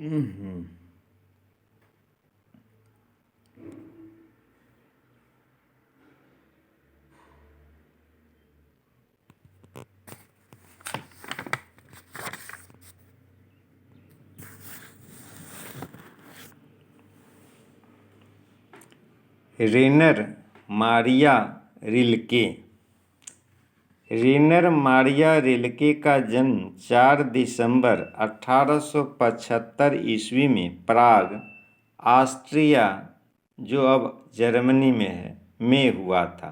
हम्म। रेनर Maria Rilke. रेनर Maria Rilke का जन्म 4 दिसंबर 1875 ईस्वी में प्राग, ऑस्ट्रिया, जो अब जर्मनी में है, में हुआ था।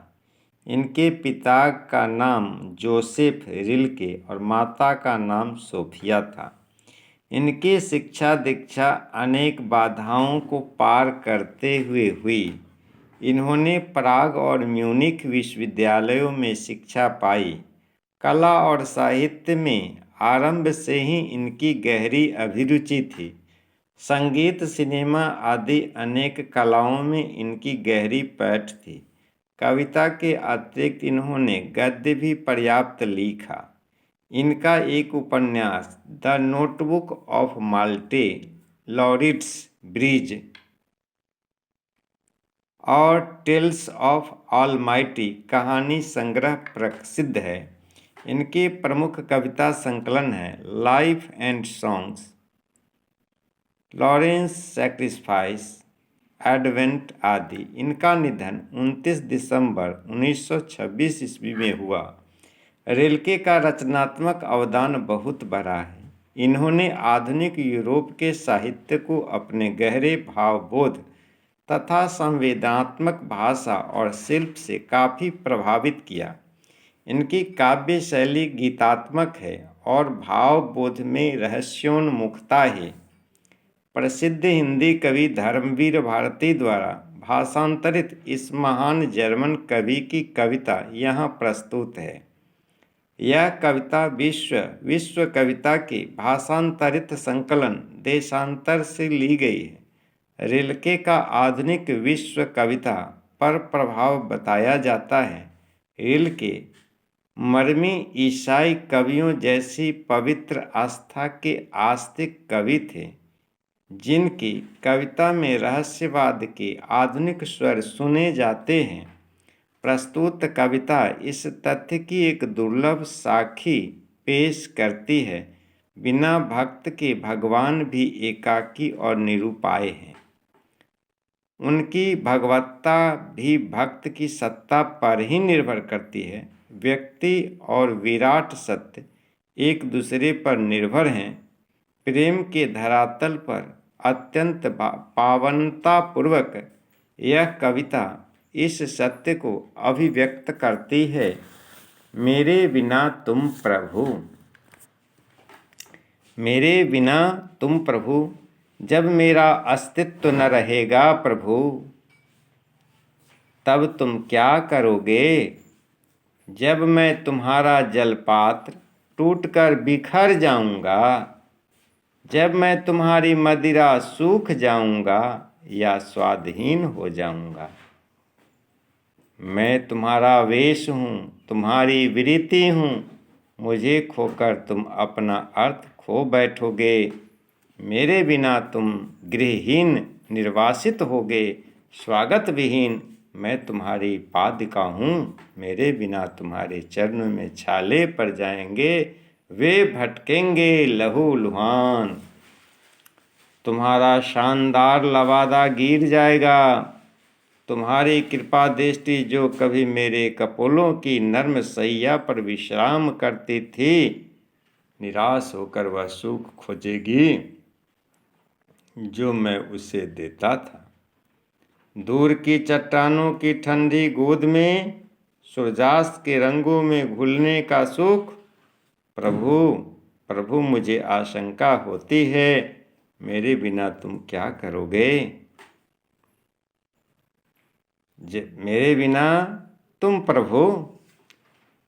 इनके पिता का नाम जोसेफ रिल्के और माता का नाम सोफिया था। इनकी शिक्षा दीक्षा अनेक बाधाओं को पार करते हुए हुई। इन्होंने प्राग और म्यूनिख विश्वविद्यालयों में शिक्षा पाई। कला और साहित्य में आरंभ से ही इनकी गहरी अभिरुचि थी। संगीत, सिनेमा आदि अनेक कलाओं में इनकी गहरी पैठ थी। कविता के अतिरिक्त इन्होंने गद्य भी पर्याप्त लिखा। इनका एक उपन्यास द नोटबुक ऑफ माल्टे लॉरिट्स ब्रिज और टेल्स ऑफ ऑलमाइटी कहानी संग्रह प्रसिद्ध है। इनके प्रमुख कविता संकलन हैं life and songs, Lawrence sacrifice, advent आदि। इनका निधन 29 दिसंबर 1926 ईस्वी में हुआ। रिल्के का रचनात्मक अवदान बहुत बड़ा है। इन्होंने आधुनिक यूरोप के साहित्य को अपने गहरे भावबोध तथा संवेदनात्मक भाषा और शिल्प से काफ़ी प्रभावित किया। इनकी काव्य शैली गीतात्मक है और भावबोध में रहस्योन्मुखता है। प्रसिद्ध हिंदी कवि धर्मवीर भारती द्वारा भाषांतरित इस महान जर्मन कवि की कविता यहाँ प्रस्तुत है। यह कविता विश्व कविता के भाषांतरित संकलन देशांतर से ली गई है। रिल्के का आधुनिक विश्व कविता पर प्रभाव बताया जाता है। रिल्के मरमी ईसाई कवियों जैसी पवित्र आस्था के आस्तिक कवि थे, जिनकी कविता में रहस्यवाद के आधुनिक स्वर सुने जाते हैं। प्रस्तुत कविता इस तथ्य की एक दुर्लभ साक्षी पेश करती है, बिना भक्त के भगवान भी एकाकी और निरुपाय हैं। उनकी भगवत्ता भी भक्त की सत्ता पर ही निर्भर करती है। व्यक्ति और विराट सत्य एक दूसरे पर निर्भर हैं। प्रेम के धरातल पर अत्यंत पावनतापूर्वक यह कविता इस सत्य को अभिव्यक्त करती है। मेरे बिना तुम प्रभु, मेरे बिना तुम प्रभु, जब मेरा अस्तित्व न रहेगा प्रभु, तब तुम क्या करोगे? जब मैं तुम्हारा जलपात्र टूटकर बिखर जाऊंगा, जब मैं तुम्हारी मदिरा सूख जाऊंगा या स्वादहीन हो जाऊंगा। मैं तुम्हारा वेश हूँ, तुम्हारी वृत्ति हूँ। मुझे खोकर तुम अपना अर्थ खो बैठोगे। मेरे बिना तुम गृहहीन निर्वासित होगे, स्वागत विहीन। मैं तुम्हारी पादिका हूँ। मेरे बिना तुम्हारे चरणों में छाले पड़ जाएंगे, वे भटकेंगे लहू लुहान। तुम्हारा शानदार लवादा गिर जाएगा। तुम्हारी कृपा दृष्टि जो कभी मेरे कपोलों की नर्म सैया पर विश्राम करती थी, निराश होकर वह सुख खोजेगी जो मैं उसे देता था। दूर की चट्टानों की ठंडी गोद में सूर्यास्त के रंगों में घुलने का सुख। प्रभु प्रभु, मुझे आशंका होती है, मेरे बिना तुम क्या करोगे? मेरे बिना तुम प्रभु,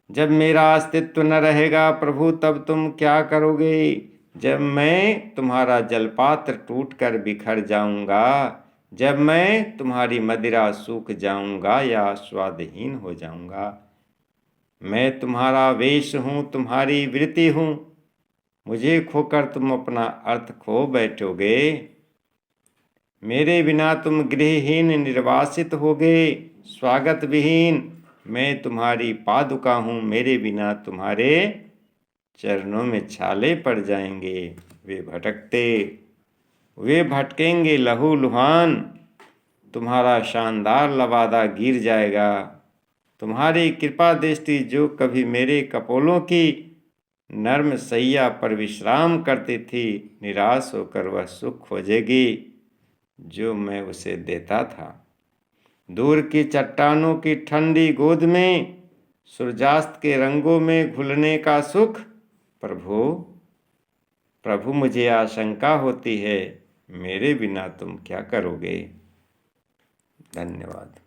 जब मेरा अस्तित्व न रहेगा प्रभु, तब तुम क्या करोगे? जब मैं तुम्हारा जलपात्र टूटकर बिखर जाऊंगा, जब मैं तुम्हारी मदिरा सूख जाऊंगा या स्वादहीन हो जाऊंगा। मैं तुम्हारा वेश हूँ, तुम्हारी वृत्ति हूँ। मुझे खोकर तुम अपना अर्थ खो बैठोगे। मेरे बिना तुम गृहहीन निर्वासित होगे, स्वागत विहीन मैं तुम्हारी पादुका हूँ, मेरे बिना तुम्हारे चरणों में छाले पड़ जाएंगे। वे भटकेंगे लहूलुहान, तुम्हारा शानदार लबादा गिर जाएगा। तुम्हारी कृपा दृष्टि जो कभी मेरे कपोलों की नर्म सैया पर विश्राम करती थी, निराश होकर वह सुख खोजेगी जो मैं उसे देता था। दूर की चट्टानों की ठंडी गोद में सूर्यास्त के रंगों में घुलने का सुख। प्रभु प्रभु मुझे आशंका होती है, मेरे बिना तुम क्या करोगे। धन्यवाद।